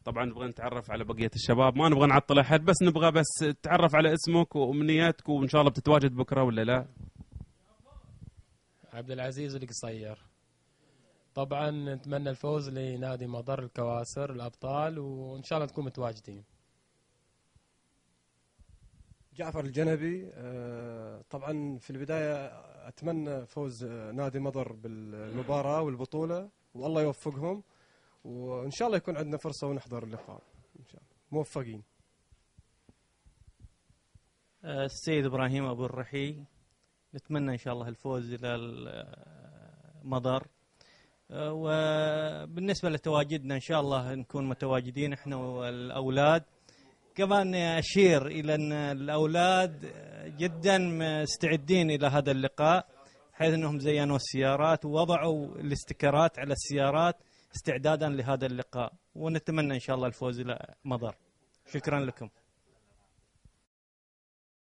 طبعا نبغى نتعرف على بقية الشباب، ما نبغى نعطل أحد، بس نبغى تعرف على اسمك وأمنياتك، وإن شاء الله بتتواجد بكرة ولا لا؟ عبد العزيز القصير. طبعا نتمنى الفوز لنادي مضر الكواسر الأبطال، وإن شاء الله نكون متواجدين. جعفر الجنبي. طبعا في البداية أتمنى فوز نادي مضر بالمباراة والبطولة، والله يوفقهم، وإن شاء الله يكون عندنا فرصة ونحضر اللقاء إن شاء الله. موفقين. السيد إبراهيم أبو الرحي. نتمنى إن شاء الله الفوز إلى المضر، وبالنسبة لتواجدنا إن شاء الله نكون متواجدين إحنا والأولاد. كمان أشير إلى أن الأولاد جدا مستعدين إلى هذا اللقاء، حيث أنهم زينوا السيارات ووضعوا الاستيكرات على السيارات استعدادا لهذا اللقاء، ونتمنى إن شاء الله الفوز إلى مضر. شكرا لكم.